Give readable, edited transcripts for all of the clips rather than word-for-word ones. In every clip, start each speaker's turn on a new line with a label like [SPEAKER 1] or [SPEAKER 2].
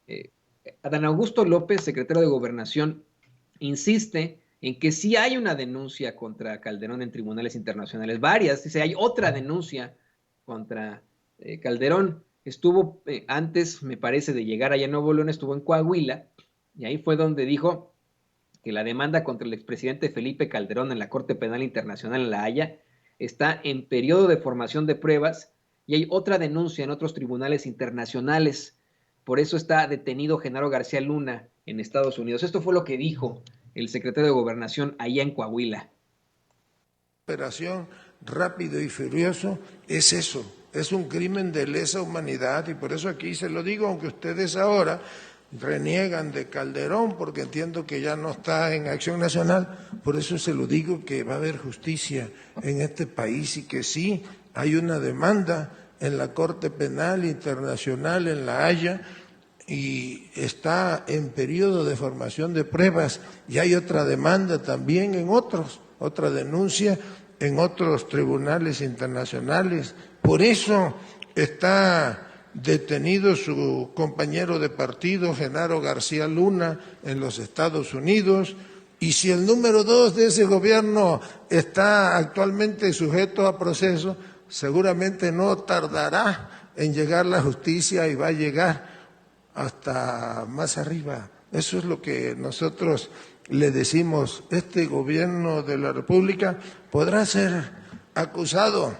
[SPEAKER 1] Eh, Adán Augusto López, secretario de Gobernación, insiste en que sí hay una denuncia contra Calderón en tribunales internacionales, varias, dice, hay otra denuncia contra Calderón. Estuvo antes, me parece, de llegar allá a Nuevo León, estuvo en Coahuila, y ahí fue donde dijo que la demanda contra el expresidente Felipe Calderón en la Corte Penal Internacional en La Haya está en periodo de formación de pruebas y hay otra denuncia en otros tribunales internacionales. Por eso está detenido Genaro García Luna en Estados Unidos. Esto fue lo que dijo el secretario de Gobernación allá en Coahuila.
[SPEAKER 2] Operación Rápido y Furioso es eso, es un crimen de lesa humanidad y por eso aquí se lo digo, aunque ustedes ahora reniegan de Calderón porque entiendo que ya no está en Acción Nacional, por eso se lo digo que va a haber justicia en este país y que sí hay una demanda en la Corte Penal Internacional en La Haya y está en periodo de formación de pruebas y hay otra demanda también en otra denuncia en otros tribunales internacionales. Por eso está detenido su compañero de partido, Genaro García Luna, en los Estados Unidos. Y si el número 2 de ese gobierno está actualmente sujeto a proceso, seguramente no tardará en llegar la justicia y va a llegar hasta más arriba. Eso es lo que nosotros le decimos. Este gobierno de la República podrá ser acusado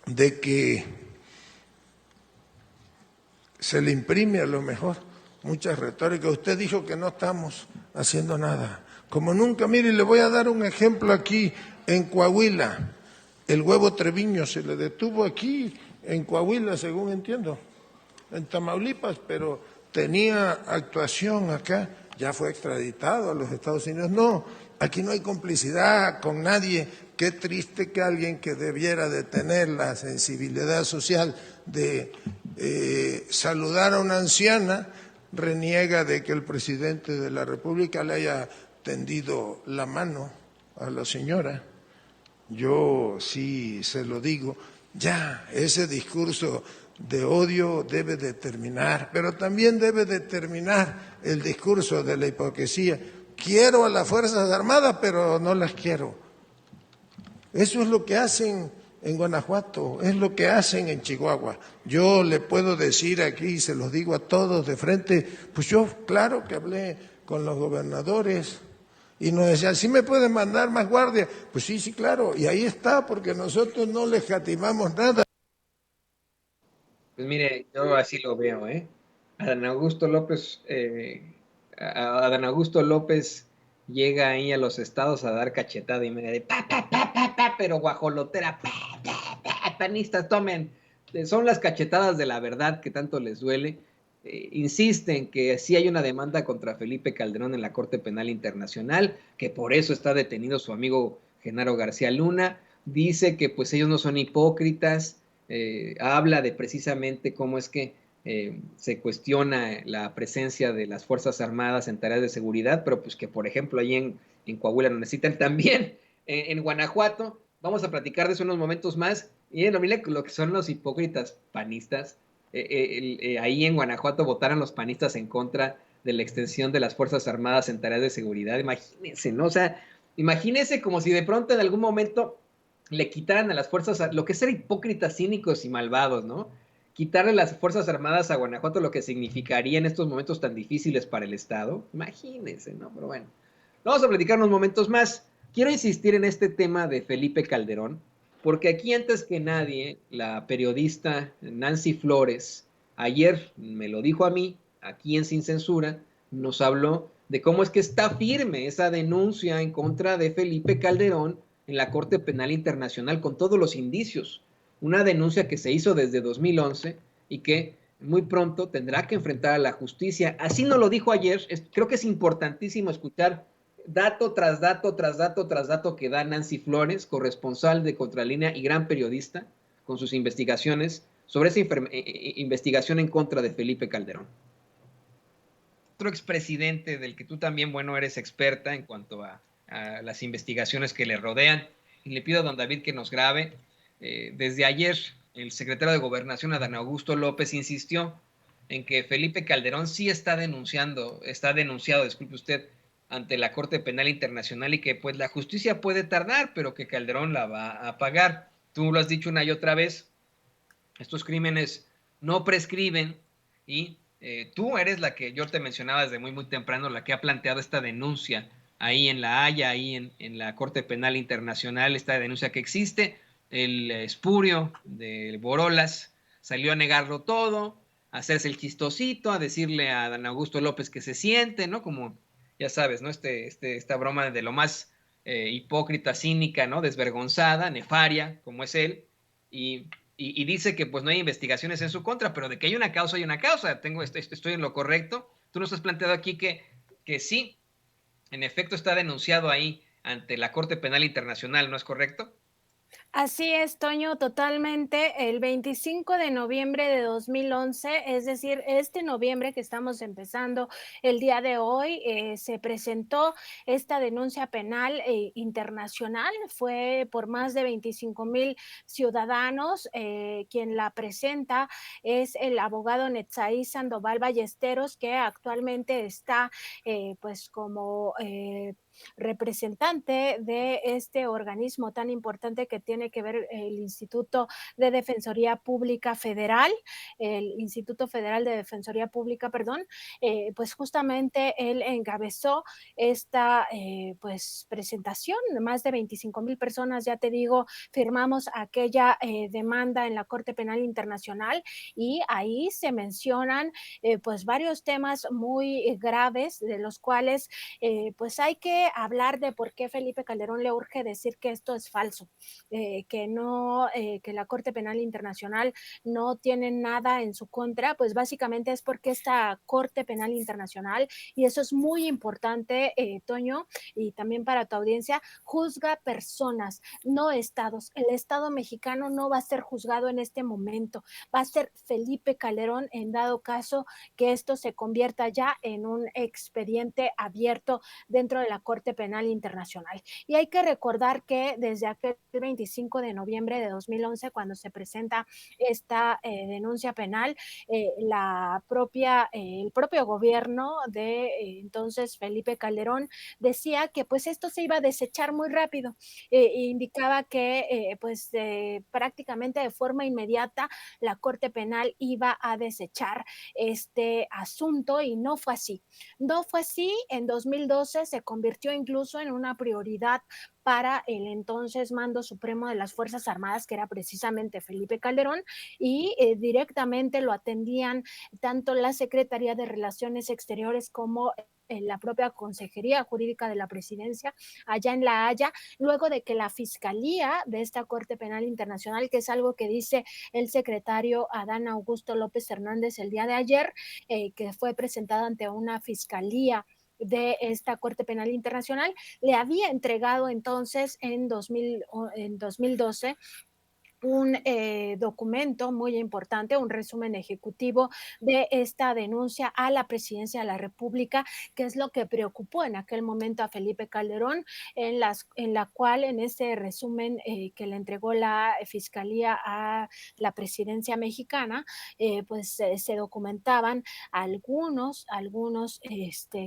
[SPEAKER 2] de que se le imprime a lo mejor mucha retórica. Usted dijo que no estamos haciendo nada. Como nunca, mire, le voy a dar un ejemplo aquí en Coahuila. El Huevo Treviño se le detuvo aquí en Coahuila, según entiendo, en Tamaulipas, pero tenía actuación acá, ya fue extraditado a los Estados Unidos. No, aquí no hay complicidad con nadie. Qué triste que alguien que debiera de tener la sensibilidad social de saludar a una anciana reniega de que el presidente de la República le haya tendido la mano a la señora. Yo sí se lo digo, ya ese discurso de odio debe de terminar, pero también debe de terminar el discurso de la hipocresía. Quiero a las Fuerzas Armadas, pero no las quiero. Eso es lo que hacen en Guanajuato, es lo que hacen en Chihuahua. Yo le puedo decir aquí, se los digo a todos de frente, pues yo claro que hablé con los gobernadores y nos decían, ¿sí me pueden mandar más guardias? Pues sí, sí, claro, y ahí está, porque nosotros no les escatimamos nada.
[SPEAKER 1] Pues mire, yo así lo veo, ¿eh? Adán Augusto López, Adán Augusto López llega ahí a los estados a dar cachetada y media de pero guajolotera, panistas, tomen. Son las cachetadas de la verdad que tanto les duele. Insisten que sí hay una demanda contra Felipe Calderón en la Corte Penal Internacional, que por eso está detenido su amigo Genaro García Luna. Dice que pues ellos no son hipócritas, habla de precisamente cómo es que se cuestiona la presencia de las Fuerzas Armadas en tareas de seguridad, pero pues que por ejemplo ahí en Coahuila lo necesitan también, en Guanajuato. Vamos a platicar de eso unos momentos más. Y no, mire lo que son los hipócritas panistas. Ahí en Guanajuato votaron los panistas en contra de la extensión de las Fuerzas Armadas en tareas de seguridad. Imagínense, ¿no? O sea, imagínense como si de pronto en algún momento le quitaran a las fuerzas, lo que es ser hipócritas, cínicos y malvados, ¿no? Quitarle las Fuerzas Armadas a Guanajuato, lo que significaría en estos momentos tan difíciles para el Estado. Imagínense, ¿no? Pero bueno, vamos a platicar unos momentos más. Quiero insistir en este tema de Felipe Calderón, porque aquí antes que nadie, la periodista Nancy Flores, ayer me lo dijo a mí, aquí en Sin Censura, nos habló de cómo es que está firme esa denuncia en contra de Felipe Calderón en la Corte Penal Internacional con todos los indicios. Una denuncia que se hizo desde 2011 y que muy pronto tendrá que enfrentar a la justicia. Así nos lo dijo ayer. Creo que es importantísimo escuchar dato tras dato, tras dato, tras dato que da Nancy Flores, corresponsal de Contralínea y gran periodista, con sus investigaciones sobre esa investigación en contra de Felipe Calderón. Otro expresidente del que tú también, bueno, eres experta en cuanto a las investigaciones que le rodean. Y le pido a don David que nos grabe. Desde ayer, el secretario de Gobernación, Adán Augusto López, insistió en que Felipe Calderón sí está denunciado, disculpe usted, ante la Corte Penal Internacional y que pues la justicia puede tardar, pero que Calderón la va a pagar. Tú lo has dicho una y otra vez, estos crímenes no prescriben y tú eres la que yo te mencionaba desde muy temprano, la que ha planteado esta denuncia ahí en La Haya, ahí en la Corte Penal Internacional, esta denuncia que existe. El espurio de Borolas salió a negarlo todo, a hacerse el chistosito, a decirle a Dan Augusto López que se siente, ¿no? Como ya sabes, ¿no? Esta broma de lo más hipócrita, cínica, ¿no? Desvergonzada, nefaria, como es él. Y y dice que pues no hay investigaciones en su contra, pero de que hay una causa, hay una causa. Estoy en lo correcto. Tú nos has planteado aquí que sí, en efecto está denunciado ahí ante la Corte Penal Internacional, ¿no es correcto?
[SPEAKER 3] Así es, Toño, totalmente. El 25 de noviembre de 2011, es decir, este noviembre que estamos empezando el día de hoy, se presentó esta denuncia penal internacional. Fue por más de 25,000 ciudadanos. Quien la presenta es el abogado Netzaí Sandoval Ballesteros, que actualmente está pues como representante de este organismo tan importante que tiene que ver el Instituto de Defensoría Pública Federal, el Instituto Federal de Defensoría Pública, perdón, pues justamente él encabezó esta pues presentación. Más de 25,000 personas, ya te digo, firmamos aquella demanda en la Corte Penal Internacional y ahí se mencionan pues varios temas muy graves de los cuales pues hay que hablar de por qué Felipe Calderón le urge decir que esto es falso, que no, que la Corte Penal Internacional no tiene nada en su contra, pues básicamente es porque esta Corte Penal Internacional, y eso es muy importante, Toño, y también para tu audiencia, juzga personas, no estados. El Estado mexicano no va a ser juzgado en este momento, va a ser Felipe Calderón en dado caso que esto se convierta ya en un expediente abierto dentro de la Corte Penal Internacional. Y hay que recordar que desde aquel 25 de noviembre de 2011, cuando se presenta esta denuncia penal, el propio gobierno de entonces Felipe Calderón decía que pues esto se iba a desechar muy rápido. Indicaba que pues prácticamente de forma inmediata la Corte Penal iba a desechar este asunto y no fue así. No fue así. En 2012 se convirtió incluso en una prioridad para el entonces mando supremo de las Fuerzas Armadas, que era precisamente Felipe Calderón, y directamente lo atendían tanto la Secretaría de Relaciones Exteriores como la propia Consejería Jurídica de la Presidencia allá en La Haya, luego de que la Fiscalía de esta Corte Penal Internacional, que es algo que dice el secretario Adán Augusto López Hernández el día de ayer, que fue presentada ante una fiscalía de esta Corte Penal Internacional, le había entregado entonces en 2012 un documento muy importante, un resumen ejecutivo de esta denuncia a la presidencia de la República, que es lo que preocupó en aquel momento a Felipe Calderón, en la cual en ese resumen que le entregó la Fiscalía a la presidencia mexicana, pues se documentaban algunos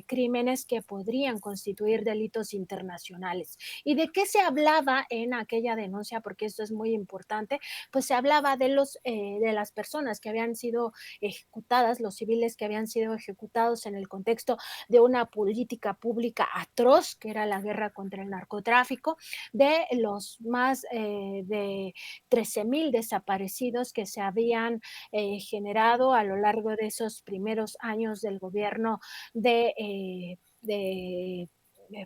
[SPEAKER 3] crímenes que podrían constituir delitos internacionales. ¿Y de qué se hablaba en aquella denuncia? Porque esto es muy importante. Pues se hablaba de las personas que habían sido ejecutadas, los civiles que habían sido ejecutados en el contexto de una política pública atroz, que era la guerra contra el narcotráfico, de los más de 13,000 desaparecidos que se habían generado a lo largo de esos primeros años del gobierno de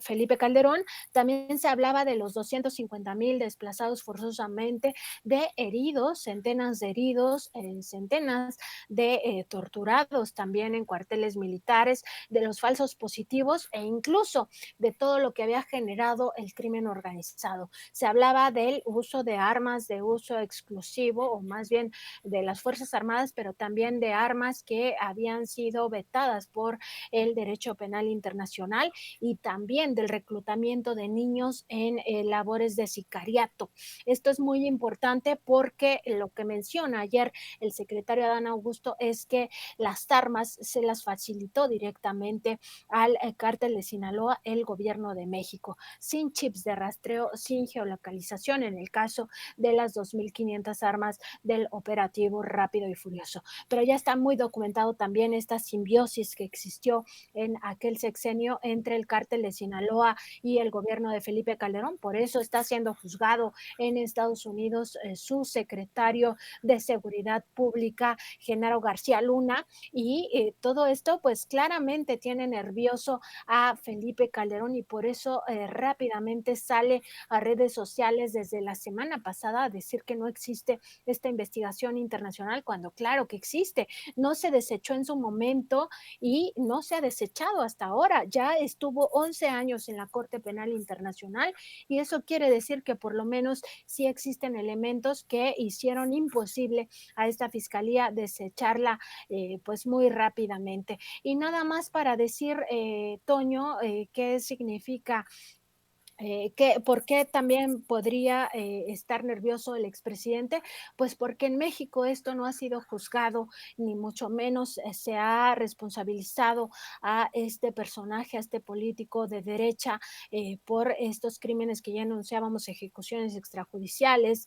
[SPEAKER 3] Felipe Calderón. También se hablaba de los 250,000 desplazados forzosamente, de heridos, centenas de torturados también en cuarteles militares, de los falsos positivos e incluso de todo lo que había generado el crimen organizado. Se hablaba del uso de armas de uso exclusivo, o más bien de las Fuerzas Armadas, pero también de armas que habían sido vetadas por el derecho penal internacional, y también también del reclutamiento de niños en labores de sicariato. Esto es muy importante porque lo que menciona ayer el secretario Adán Augusto es que las armas se las facilitó directamente al cártel de Sinaloa el gobierno de México, sin chips de rastreo, sin geolocalización en el caso de las 2.500 armas del operativo Rápido y Furioso. Pero ya está muy documentado también esta simbiosis que existió en aquel sexenio entre el cártel de Sinaloa y el gobierno de Felipe Calderón. Por eso está siendo juzgado en Estados Unidos su secretario de Seguridad Pública, Genaro García Luna, y todo esto pues claramente tiene nervioso a Felipe Calderón y por eso rápidamente sale a redes sociales desde la semana pasada a decir que no existe esta investigación internacional cuando claro que existe. No se desechó en su momento y no se ha desechado hasta ahora. Ya estuvo 11 años en la Corte Penal Internacional y eso quiere decir que por lo menos sí existen elementos que hicieron imposible a esta fiscalía desecharla pues muy rápidamente. Y nada más para decir, Toño, qué significa ¿por qué también podría estar nervioso el expresidente? Pues porque en México esto no ha sido juzgado, ni mucho menos se ha responsabilizado a este personaje, a este político de derecha, por estos crímenes que ya anunciábamos, ejecuciones extrajudiciales,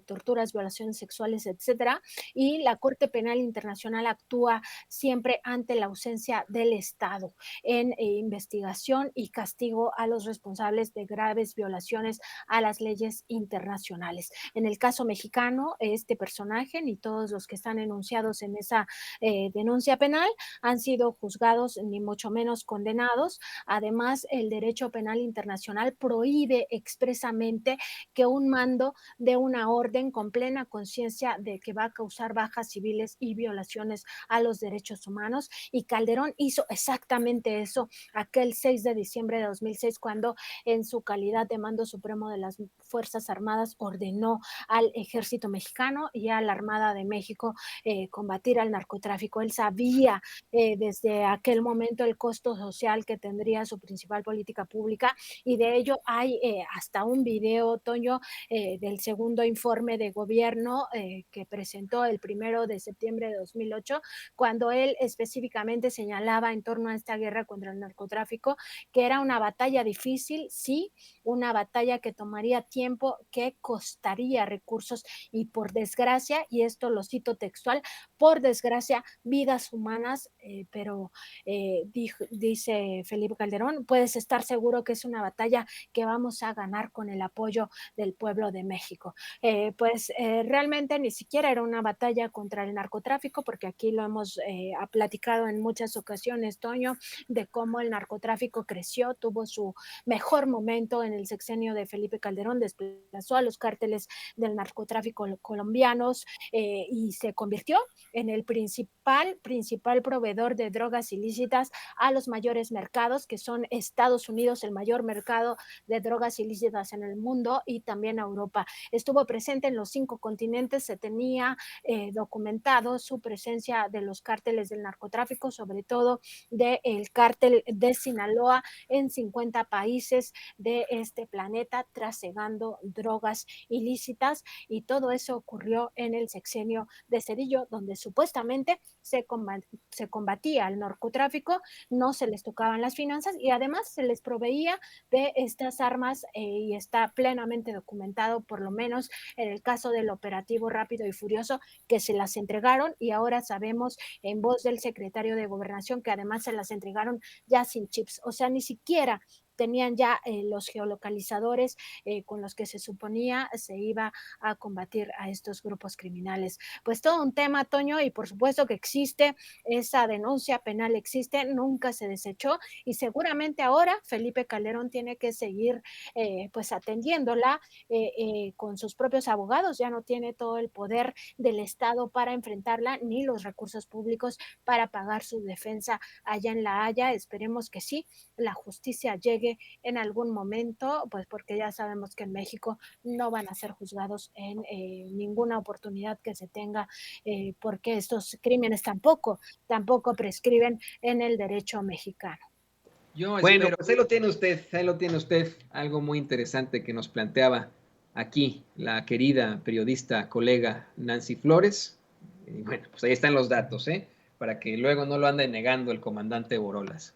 [SPEAKER 3] torturas, violaciones sexuales, etcétera. Y la Corte Penal Internacional actúa siempre ante la ausencia del Estado en investigación y castigo a los responsables de graves violaciones a las leyes internacionales. En el caso mexicano, este personaje ni todos los que están enunciados en esa denuncia penal han sido juzgados ni mucho menos condenados. Además, el derecho penal internacional prohíbe expresamente que un mando de una orden con plena conciencia de que va a causar bajas civiles y violaciones a los derechos humanos. Y Calderón hizo exactamente eso aquel 6 de diciembre de 2006 cuando en su calidad de mando supremo de las Fuerzas Armadas ordenó al ejército mexicano y a la Armada de México combatir al narcotráfico. Él sabía desde aquel momento el costo social que tendría su principal política pública y de ello hay hasta un video, Toño, del segundo informe de gobierno que presentó el 1 de septiembre de 2008, cuando él específicamente señalaba en torno a esta guerra contra el narcotráfico que era una batalla difícil, sí, una batalla que tomaría tiempo, que costaría recursos y por desgracia, y esto lo cito textual, por desgracia, vidas humanas, pero dice Felipe Calderón, puedes estar seguro que es una batalla que vamos a ganar con el apoyo del pueblo de México. Realmente ni siquiera era una batalla contra el narcotráfico, porque aquí lo hemos platicado en muchas ocasiones, Toño, de cómo el narcotráfico creció, tuvo su mejor momento en el sexenio de Felipe Calderón, desplazó a los cárteles del narcotráfico colombianos y se convirtió en el principal proveedor de drogas ilícitas a los mayores mercados, que son Estados Unidos, el mayor mercado de drogas ilícitas en el mundo, y también Europa. Estuvo presente en los 5 continentes, se tenía documentado su presencia de los cárteles del narcotráfico, sobre todo del cártel de Sinaloa en 50 países de este planeta, trasegando drogas ilícitas, y todo eso ocurrió en el sexenio de Cedillo, donde supuestamente se combatía al narcotráfico, no se les tocaban las finanzas y además se les proveía de estas armas y está plenamente documentado, por lo menos en el caso del operativo Rápido y Furioso, que se las entregaron y ahora sabemos en voz del secretario de Gobernación que además se las entregaron ya sin chips, o sea, ni siquiera tenían ya los geolocalizadores con los que se suponía se iba a combatir a estos grupos criminales. Pues todo un tema, Toño, y por supuesto que existe esa denuncia penal, existe, nunca se desechó y seguramente ahora Felipe Calderón tiene que seguir pues atendiéndola con sus propios abogados, ya no tiene todo el poder del Estado para enfrentarla ni los recursos públicos para pagar su defensa allá en La Haya. Esperemos que sí, la justicia llegue en algún momento, pues porque ya sabemos que en México no van a ser juzgados en ninguna oportunidad que se tenga, porque estos crímenes tampoco prescriben en el derecho mexicano.
[SPEAKER 4] Yo
[SPEAKER 1] Bueno,
[SPEAKER 4] espero.
[SPEAKER 1] pues ahí lo tiene usted, algo muy interesante que nos planteaba aquí la querida periodista colega Nancy Flores. Y bueno, pues ahí están los datos, ¿eh? Para que luego no lo ande negando el comandante Borolas.